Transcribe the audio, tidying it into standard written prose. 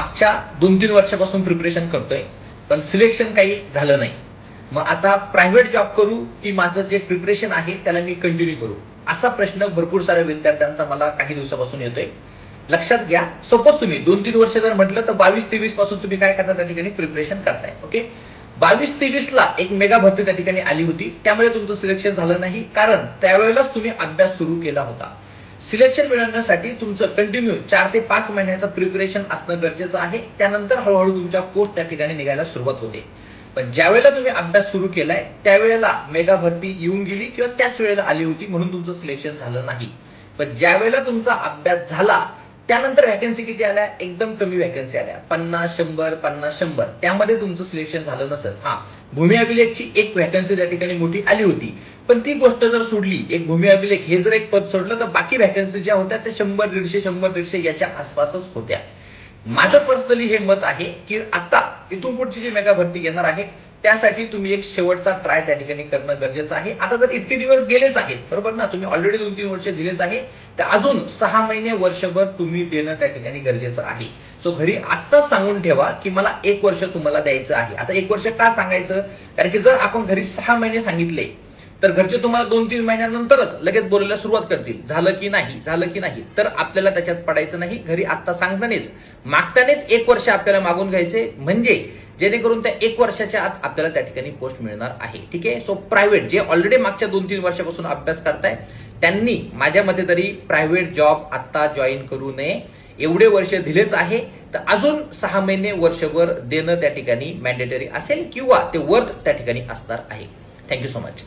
मागच्या 2-3 वर्षापासून प्रिपरेशन करतोय, पण सिलेक्शन काही झालं नाही. मग आता प्रायव्हेट जॉब करू की माझं जे प्रिपरेशन आहे त्याला मी कंटिन्यू करू, असा प्रश्न भरपूर साऱ्या विद्यार्थ्यांचा मला काही दिवसापासून येतोय. लक्षात घ्या, सपोज तुम्ही 2-3 वर्ष जर म्हटलं तर 22-23 पासून तुम्ही काय करता त्या ठिकाणी प्रिपरेशन करताय. ओके, 22-23 ला एक मेगा भरती त्या ठिकाणी आली होती, त्यामुळे तुमचं सिलेक्शन झालं नाही, कारण त्यावेळेलाच तुम्ही अभ्यास सुरू केला होता. सिलेक्शन मिळवण्यासाठी तुमचं कंटिन्यू 4 ते 5 महिन्याचं प्रिपरेशन असणं गरजेचं आहे. त्यानंतर हळूहळू तुमच्या पोस्ट त्या ठिकाणी निघायला सुरुवात होते. पण ज्या वेळेला तुम्ही अभ्यास सुरू केलाय त्यावेळेला मेगा भरती येऊन गेली किंवा त्याच वेळेला आली होती, म्हणून तुमचं सिलेक्शन झालं नाही. पण ज्या वेळेला तुमचा अभ्यास झाला त्यानंतर व्हॅकन्सी किती आल्या? एकदम कमी व्हॅकन्सी आल्या, 50-100, 50-100. त्यामध्ये तुमचं सिलेक्शन झालं नसेल. हा, भूमी अभिलेखची एक व्हॅकन्सी त्या ठिकाणी मोठी आली होती, पण ती गोष्ट जर सोडली, एक भूमी अभिलेख हे जर एक पद सोडलं तर बाकी व्हॅकन्सी ज्या होत्या त्या 100-150 याच्या आसपासच होत्या. माझं पर्सनली हे मत आहे की आता इथून पुढची जी मेगा भरती येणार आहे त्यासाठी तुम्ही एक शेवटचा ट्राय त्या ठिकाणी करणं गरजेचं आहे. आता जर इतके दिवस गेलेच आहेत, बरोबर ना, तुम्ही ऑलरेडी 2-3 वर्ष दिलेच आहे, तर अजून 6 महिने वर्षभर तुम्ही देणं त्या ठिकाणी गरजेचं आहे. सो घरी आत्ताच सांगून ठेवा की मला 1 वर्ष तुम्हाला द्यायचं आहे. आता 1 वर्ष का सांगायचं? कारण की जर आपण घरी 6 महिने सांगितले तर घरचे तुम्हाला 2-3 महिन्यानंतरच लगेच बोलायला सुरुवात करतील, झालं की नाही, झालं की नाही. तर आपल्याला त्याच्यात पडायचं नाही. घरी आत्ता सांगतानेच मागतानेच 1 वर्ष आपल्याला मागून घ्यायचे, म्हणजे जेणेकरून त्या 1 वर्षाच्या आत आपल्याला त्या ठिकाणी पोस्ट मिळणार आहे. ठीक आहे. सो प्रायव्हेट जे ऑलरेडी मागच्या 2-3 वर्षापासून अभ्यास करताय त्यांनी माझ्या मते तरी प्रायव्हेट जॉब आता जॉईन करू नये. एवढे वर्ष दिलेच आहे, तर अजून 6 महिने वर्षभर देणं त्या ठिकाणी मॅन्डेटरी असेल किंवा ते वर्थ त्या ठिकाणी असणार आहे. Thank you so much.